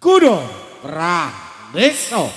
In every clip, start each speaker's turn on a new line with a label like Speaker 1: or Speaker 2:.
Speaker 1: Kudo Praneso.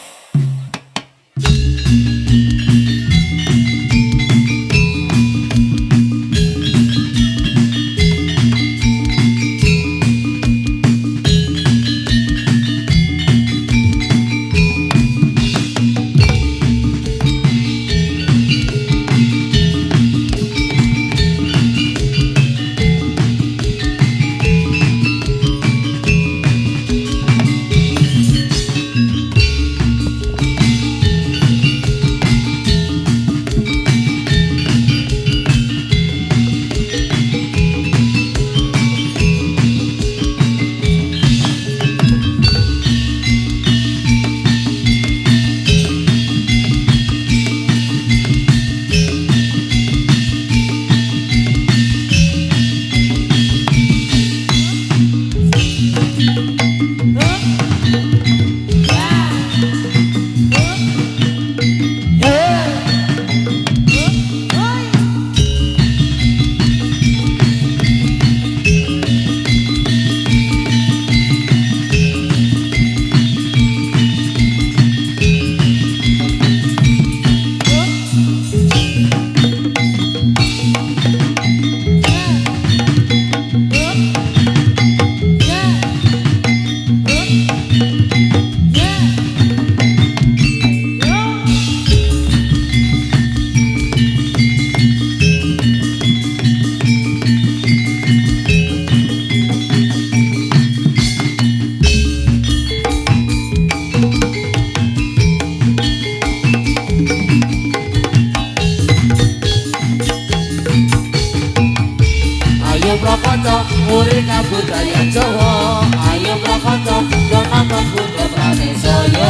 Speaker 2: Murid budaya Jawa, ayo prakonco nonton Kudo Praneso, yo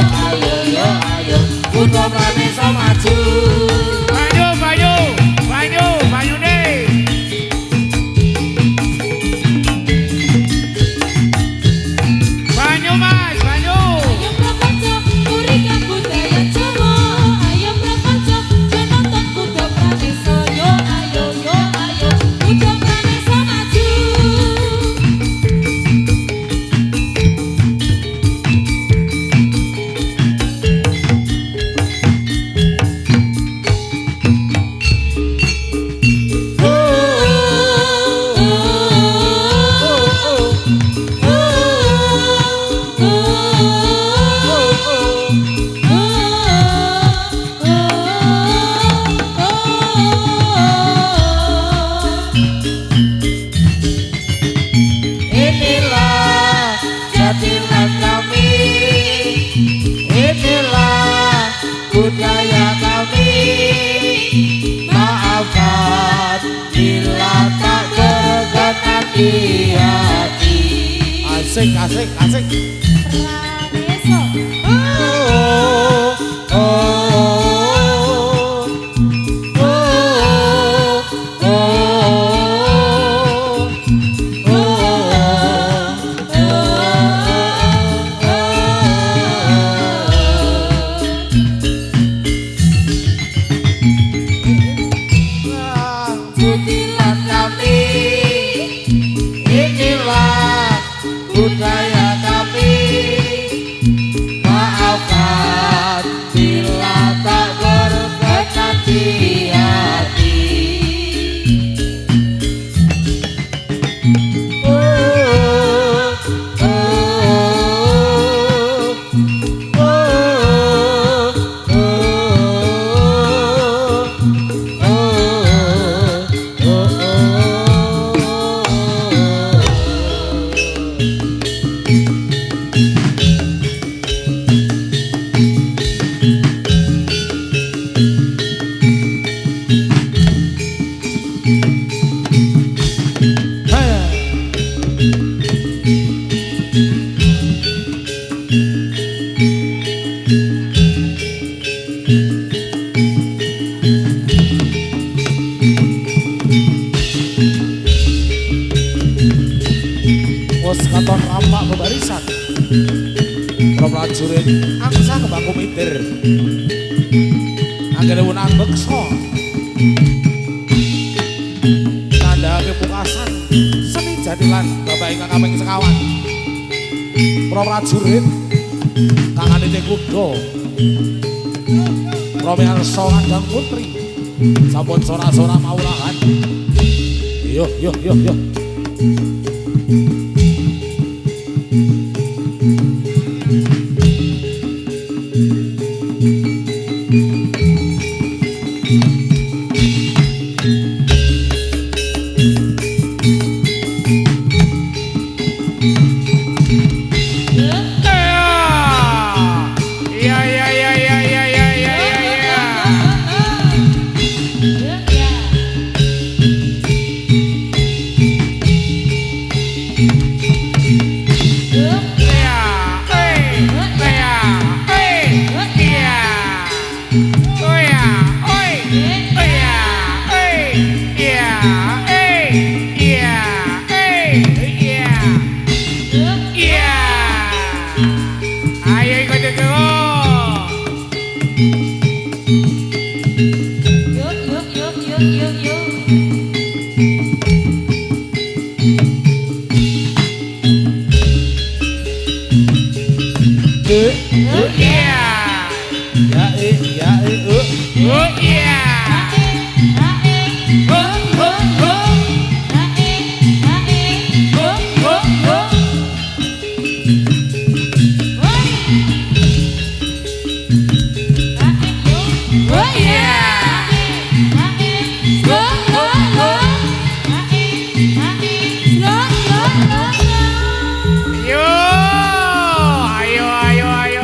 Speaker 2: ayo Kudo Praneso maju.
Speaker 1: Banyu deh. Banyu mas, banyu.
Speaker 3: Ayo prakonco murid budaya Jawa, ayo prakonco nonton Kudo Praneso, yo ayo Kudo Praneso maju.
Speaker 2: Inilah jatilan kami, inilah budaya kami. Maafkan bila tak berkenan di hati.
Speaker 1: Asik.
Speaker 3: Praneso.
Speaker 2: Jadilah kami, inilah budaya kami. Maafkan bila tak berkenan di hati.
Speaker 1: Wes katon rampak bebarisan. Para prajurit angsa kebaku mitir. Anggere wenang beksa. Tandhake pukasan seni jatilan Bapak ingkang kaping sekawan. para prajurit kangane te kuda Promiarsa Kandang Putri sampun sora-sora maurahan yo yo yo yo
Speaker 4: Ayo, ayo, ayo,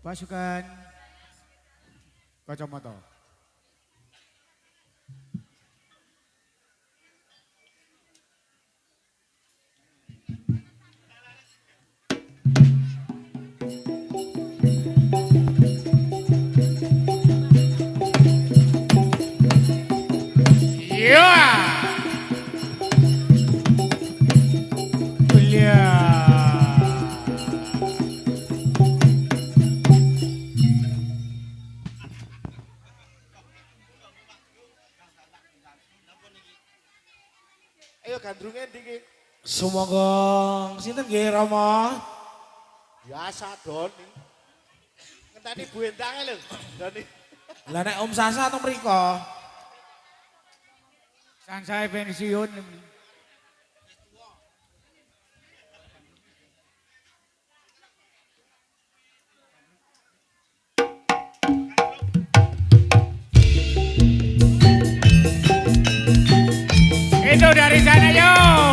Speaker 4: Pasukan kacamata.
Speaker 5: Ayo gandrunge ndi
Speaker 1: Semoga sinten nggih Rama?
Speaker 5: biasa Doni. Ngenteni Bu Endange lho, Doni.
Speaker 1: Lah nek Om Sasa to mriko.
Speaker 4: Sang saya pensiun. Itu dari sana yuk.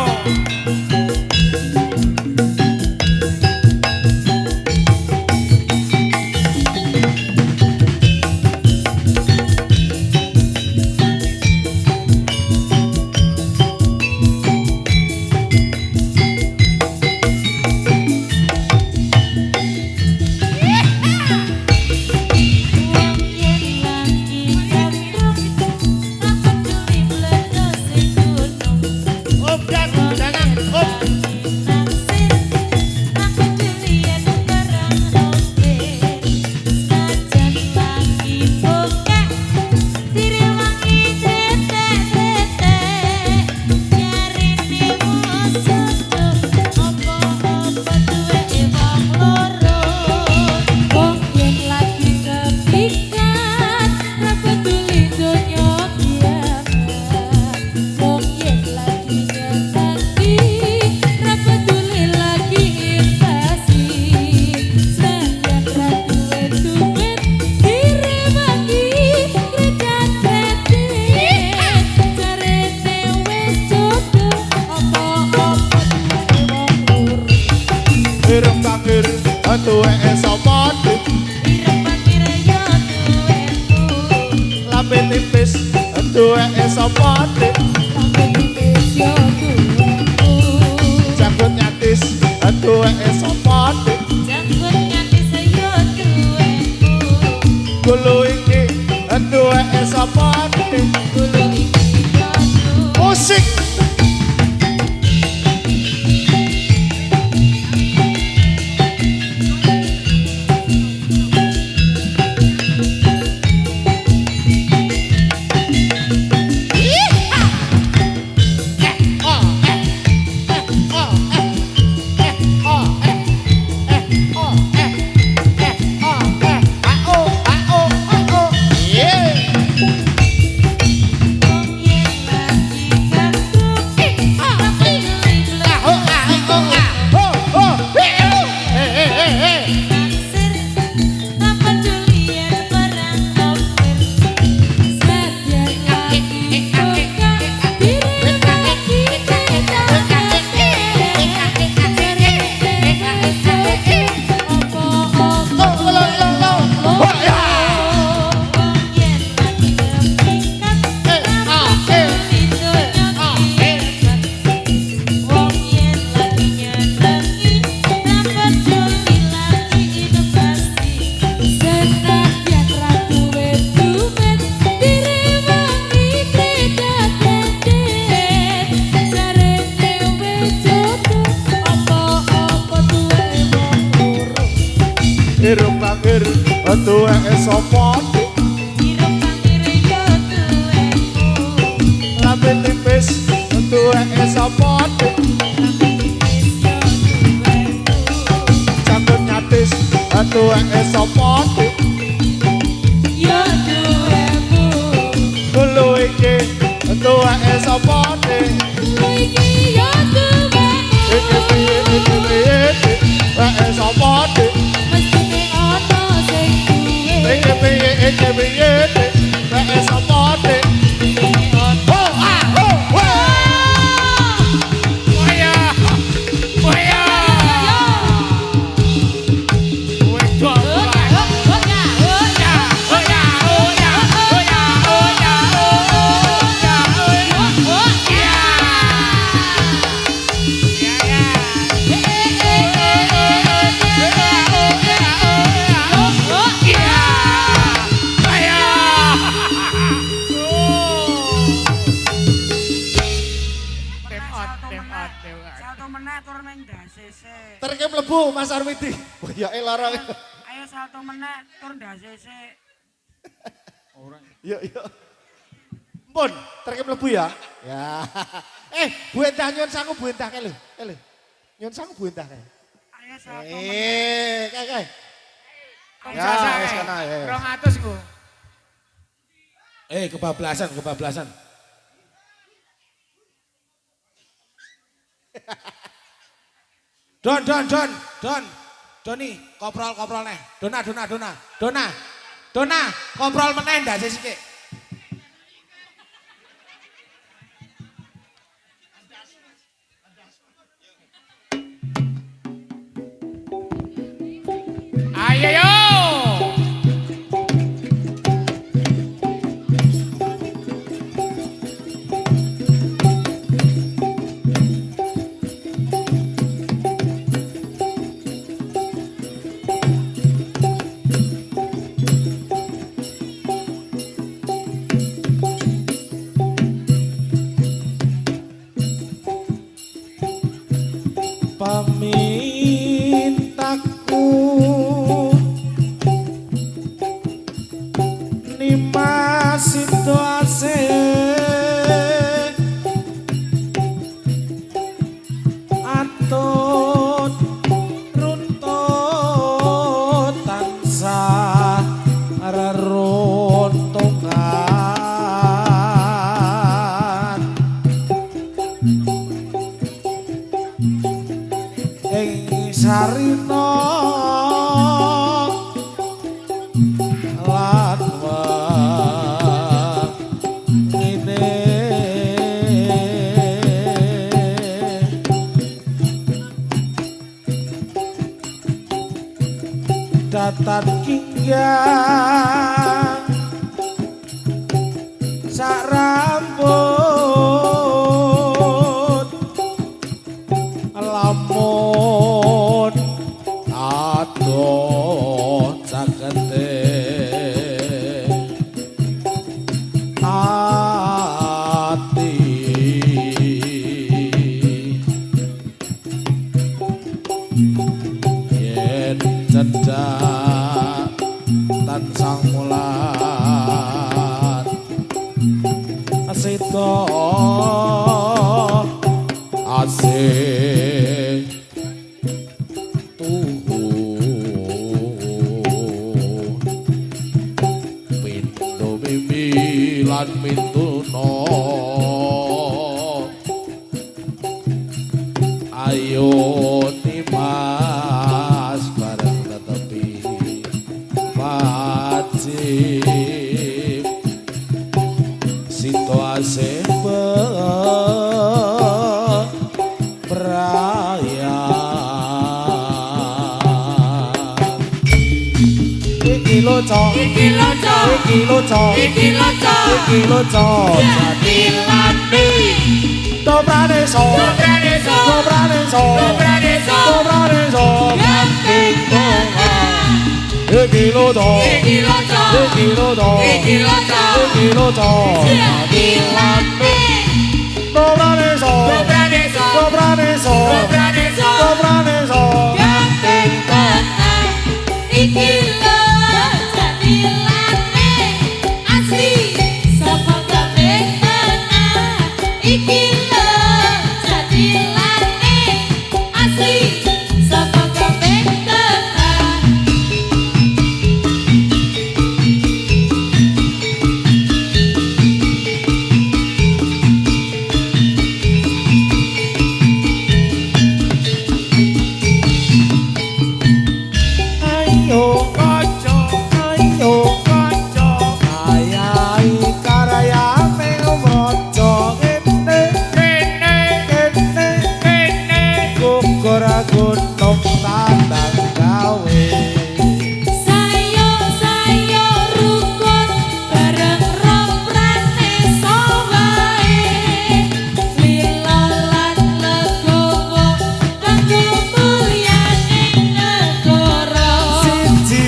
Speaker 5: Tuweke sapa dik? Lambe tipis tuweke sapa dik? Janggut nyatis tuweke sapa dik? Gulu iki tuweke sapa dik? Musik irung bangir tuweke sapa dik? Lambe tipis tuweke sapa dik? Janggut nyatis tuweke sapa dik? Gulu iki tuweke sapa dik? Iki piye tuweke sapa dik? Iki piye tuweke sapa dik?
Speaker 4: Wedok
Speaker 5: mlebu Mas Arwidi. Oh ya lara.
Speaker 4: Ayo satu menit tur ndase sik.
Speaker 5: Yuk yuk. Pun, terke mlebu ya. Ya. Bu Entah nyun sangu Bu Entah kae lho. Nyun sangu Bu Entah kae.
Speaker 4: Ayo satu menit.
Speaker 5: Kae.
Speaker 4: Ya, wis kena ya. 200 ku.
Speaker 1: Kebablasan. Doni, koprol neh. Dona, koprol meneh ndak sik.
Speaker 4: Ayo yo.
Speaker 1: Pamintaku nimas situasi atut runtut tansah reruntungan ing sarina lan wangine datan kinggang sak rambut lamun adon sagete ati yen cedak tansah mulat sita asih pintu mimi lan mintuna ayo nimas bareng tetepi wajib situasi Iki loco
Speaker 3: Jatilane
Speaker 1: Dobrane so
Speaker 3: Gamping banget
Speaker 1: Iki loco
Speaker 3: Jatilane
Speaker 1: Dobrane so
Speaker 3: Gamping banget Iki lo Jatilane Asli Sapa gamping banget Iki lo Jatilane Asli Sapa gamping banget
Speaker 1: Ayo ayai karaya memojo kene gugur gunung tandang gawe
Speaker 3: Sayo rukun bareng romprane sowae Lila lan legowo kanggo mulyane negara
Speaker 1: siji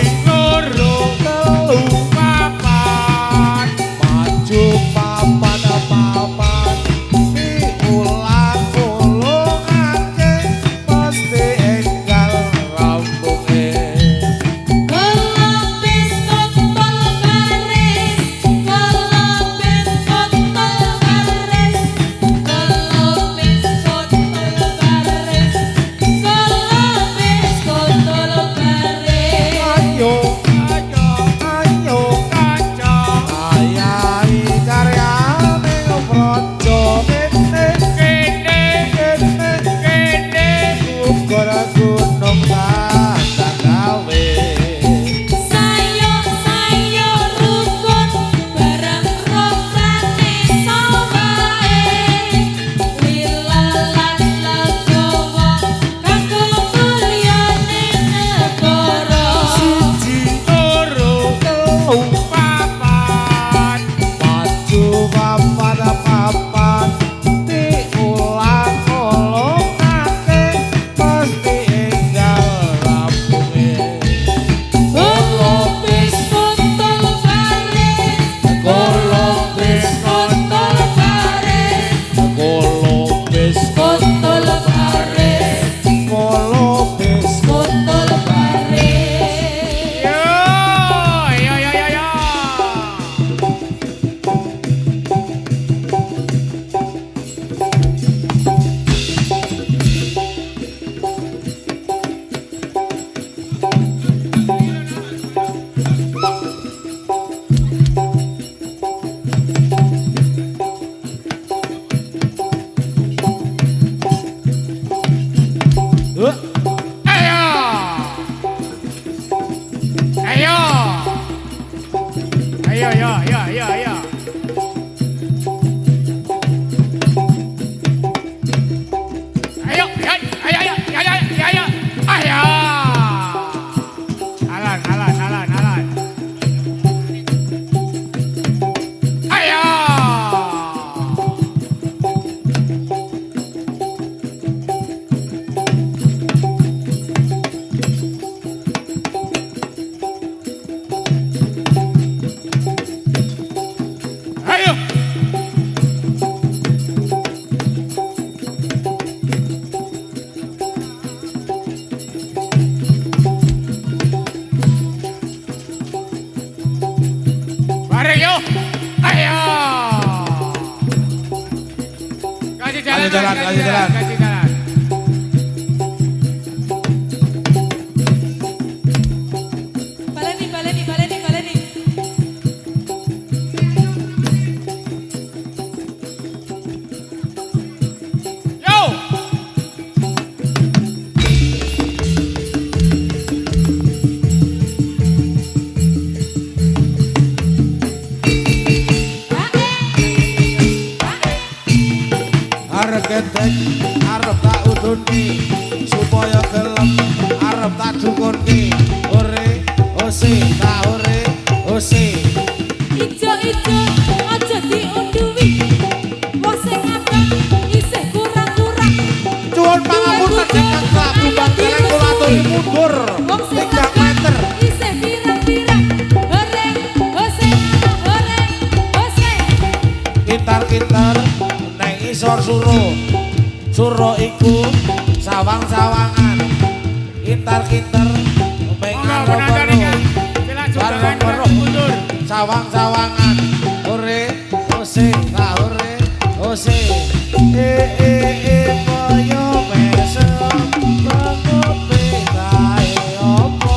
Speaker 4: Ayo, yo, yo, yo, yo. Ayo, ayo, ayo, ayo, ayo, ayo, ayo. Ayo. Alan, alan, alan, alan. Ayo. Ayo. Bareng yo. Ayo. Kasih jalan,
Speaker 1: Kasih jalan, kasih jalan.
Speaker 4: kasih jalan.
Speaker 3: Baleni, baleni, baleni, baleni.
Speaker 4: Yo.
Speaker 1: Arep ketek, arep tak udunke supaya gelem, arep tak dukunke. Ore, ose, tak ore, ose.
Speaker 3: Ijo-ijo aja diunduhi. Wong sing ngabang isih kurang-kurang.
Speaker 1: Cuwun pangapunten ingkang Prabu Bangkeleng kula aturi mundur
Speaker 3: Wong sing
Speaker 1: 3
Speaker 3: ngabang
Speaker 1: meter.
Speaker 3: isih pirang-pirang. Horeng, hose, horeng, hose.
Speaker 1: Kintar-kintar neng isor suro. Suro iku sawang-sawangan. Kintar-kintar
Speaker 4: Monggo
Speaker 1: mengkaro
Speaker 4: penonton ingkang jelas
Speaker 1: Bareng
Speaker 4: undangan
Speaker 1: baru.
Speaker 4: mundur.
Speaker 1: sawang-sawangan. Ore, ose, tak ore, ose. Koyo mesem pengopi kae opo.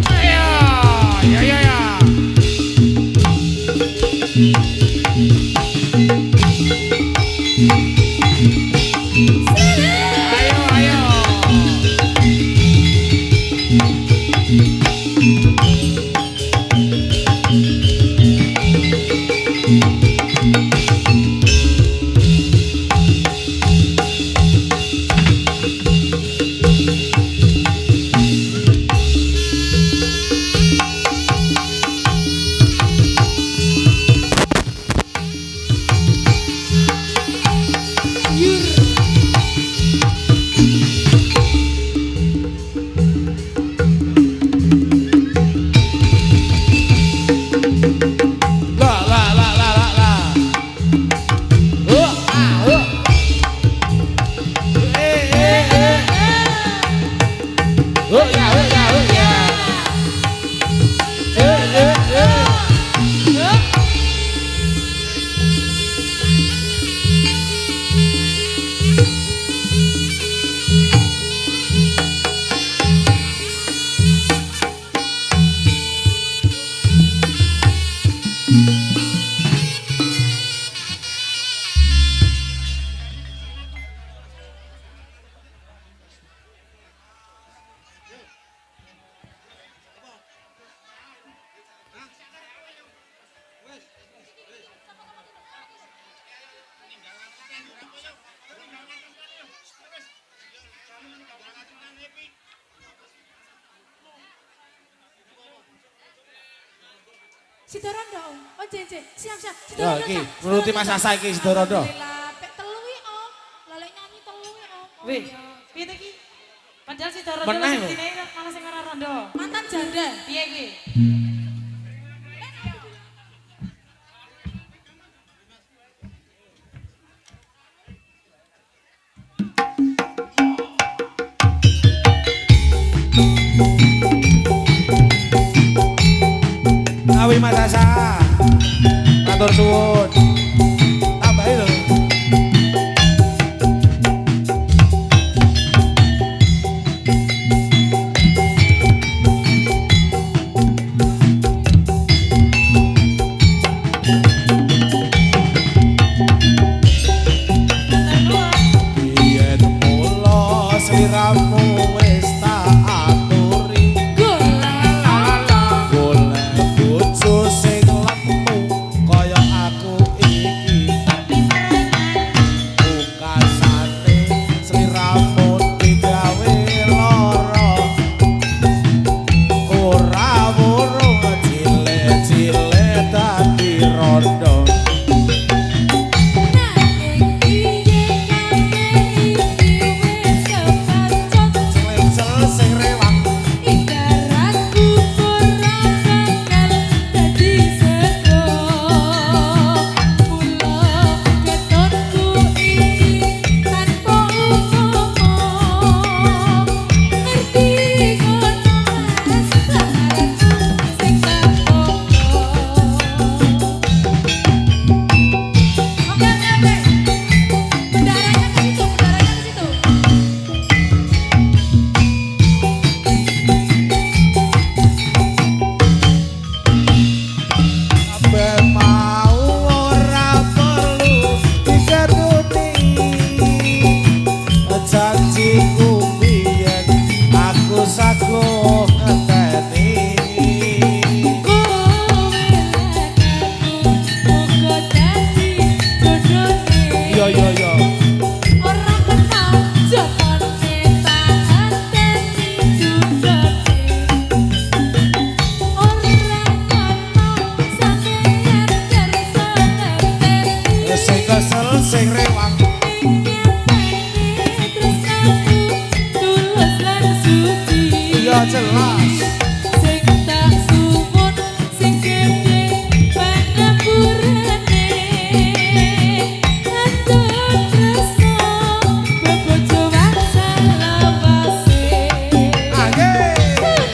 Speaker 4: Ayo, ya, ya, ya. Ayo, ayo.
Speaker 1: La.
Speaker 3: Sidorondo, oh jeje, siap.
Speaker 1: Ya
Speaker 3: Sidorondo,
Speaker 1: iki
Speaker 3: Kak.
Speaker 1: nuruti Mas Asa iki Sidorondo.
Speaker 3: Alhamdulillah, pek telu iki, Om. Lalek nyanyi telu iki, Om.
Speaker 2: Wih, piye ta iki? Padahal si Doro
Speaker 1: Meneh,
Speaker 2: sing
Speaker 1: lho.
Speaker 2: dine malah sing ora rondo.
Speaker 3: Mantan janda.
Speaker 2: Piye iki?
Speaker 1: Ngawi Mas Asa. Matur suwun. Tambahi lho. Biyen mula sliramu wis tak aturi. Golek bojo sing lemu kaya aku iki. Pungkasane sliramu digawe lara. Ora wurung cilik-cilik dadi rondo. Sel sing rewang kabeh mau ora perlu digeruti. Janjiku biyen aku saguh ngenteni. Yo yo yo. Sing kesel sing rewang ya jelas.
Speaker 3: Sing tak suwun sing gedhe pangapurane andhap tresno bebojo wangsal lawase
Speaker 1: Angge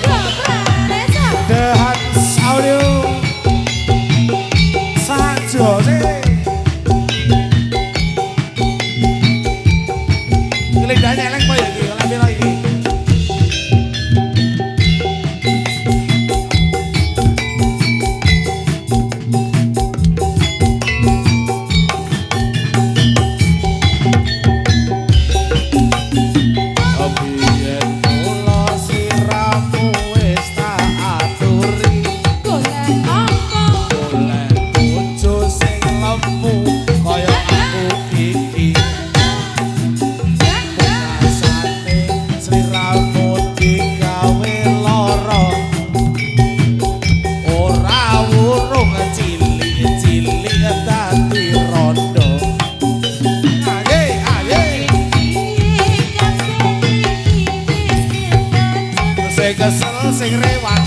Speaker 3: Pranesa
Speaker 1: The Hans Audio Sajose Kelindane eleng kok ya iki lambe lagi. Biyen mula sliramu wis tak aturi.
Speaker 3: golek apa
Speaker 1: Golek bojo sing lemu kaya aku iki. Rasane sliramu digawe lara. Ora wurung cilik-cilik dadi rondo. Aye aye sing kesel sing rewang.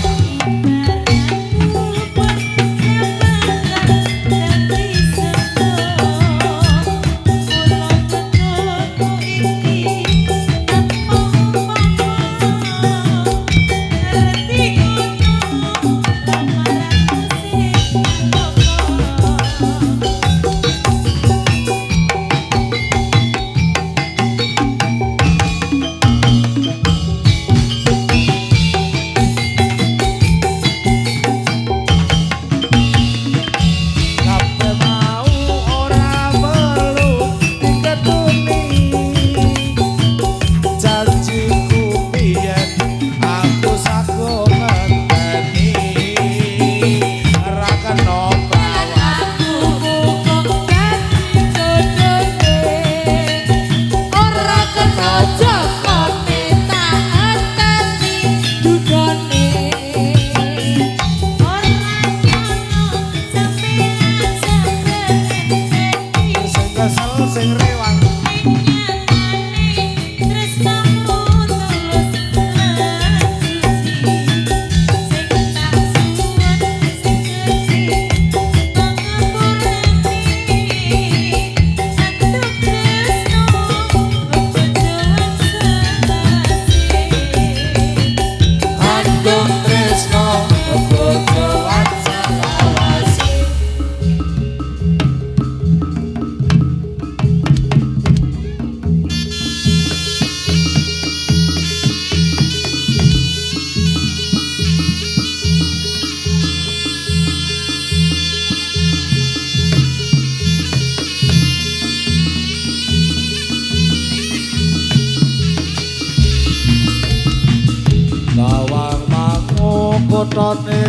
Speaker 1: totone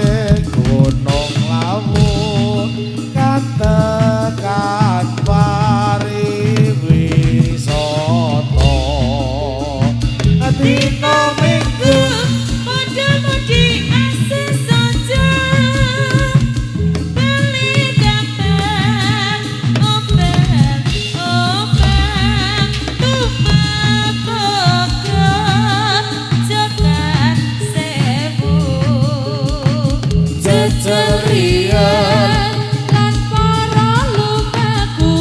Speaker 1: gunung lawu katekan pariwisata dina minggu
Speaker 3: Muda-mudi asih saja beli dapat ombak-ombak tumpah pokok cekat sewu
Speaker 2: Ceria
Speaker 3: lan para lumaku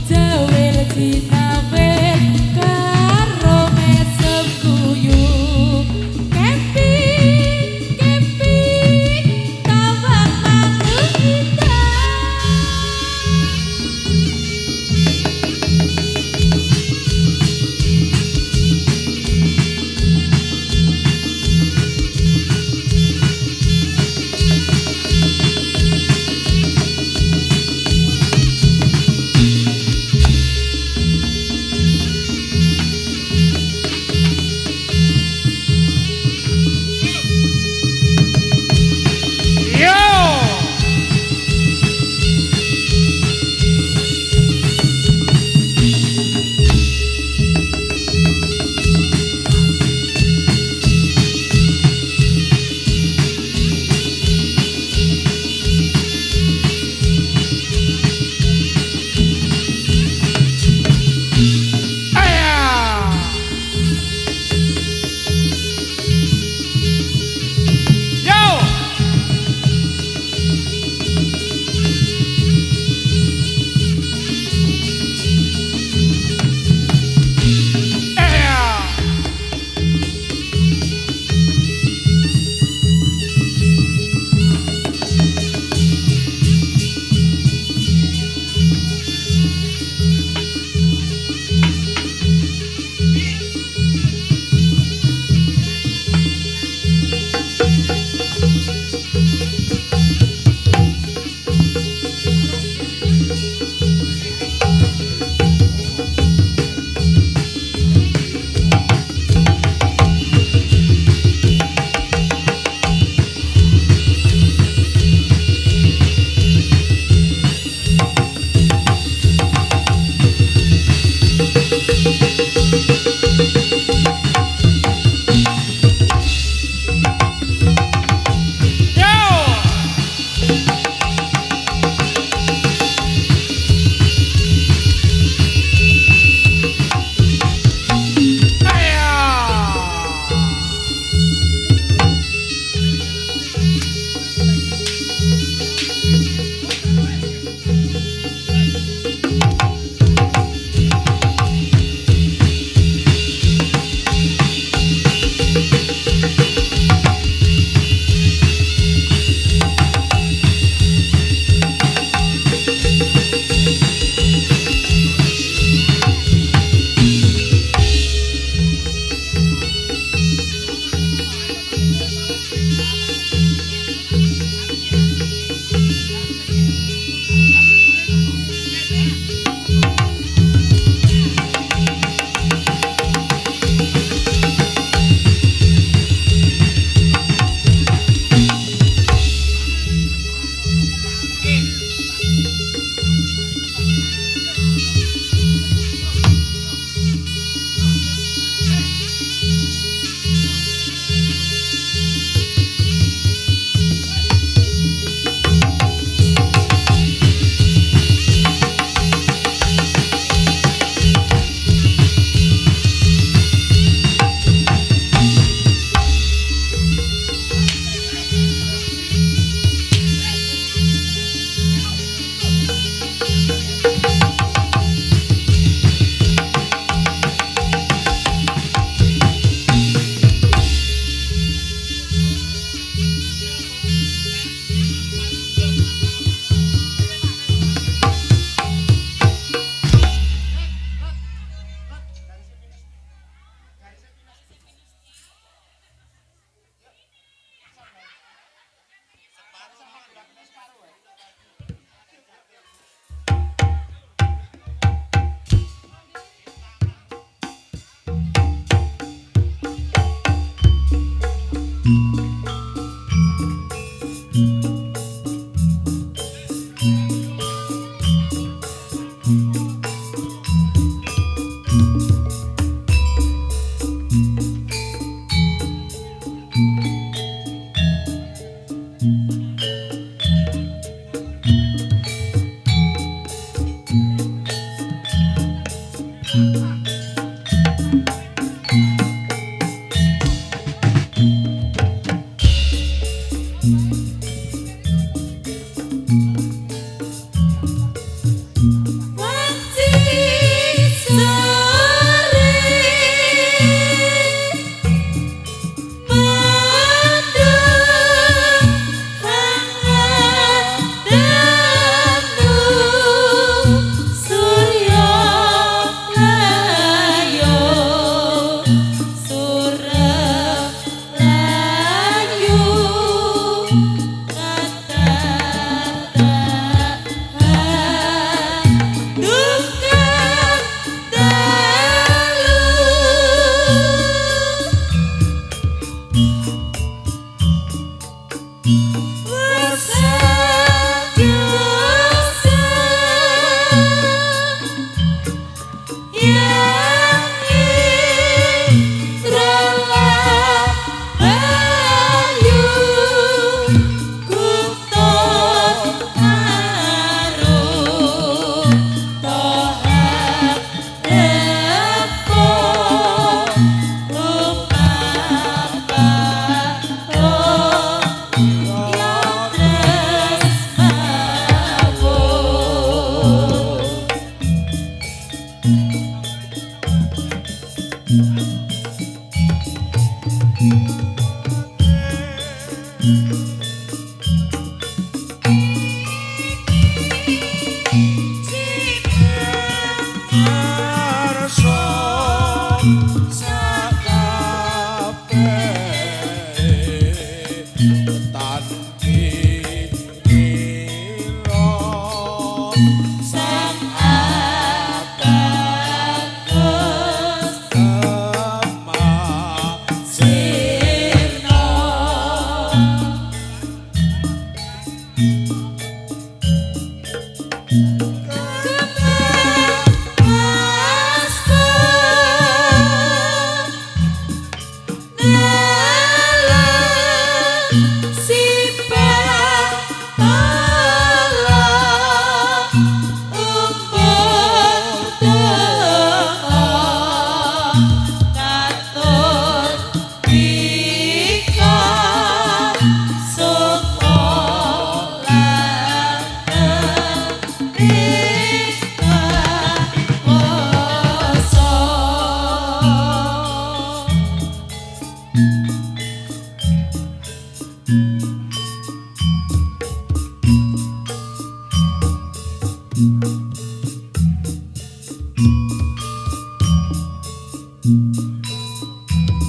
Speaker 3: jawil jinawil karo mesem guyu keping tawang manuk kita
Speaker 4: Yo. Aya. Yo. Aya.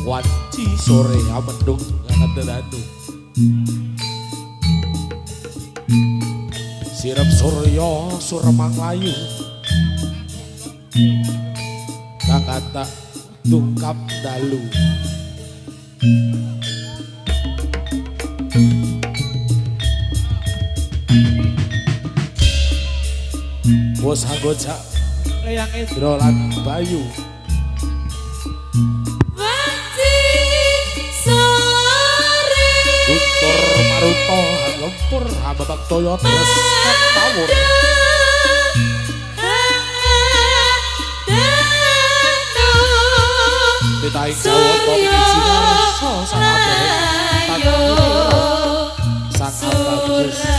Speaker 1: Wanci sore amendung ngadendanu sirep surya suremang layu kakata tungkap dalu bos anggoja Eyang Indro lan Bayu Guntur Maruto lempur Hababak Toyo terus tawur Ditai kawoto iki sinarso sang abeh sang bagus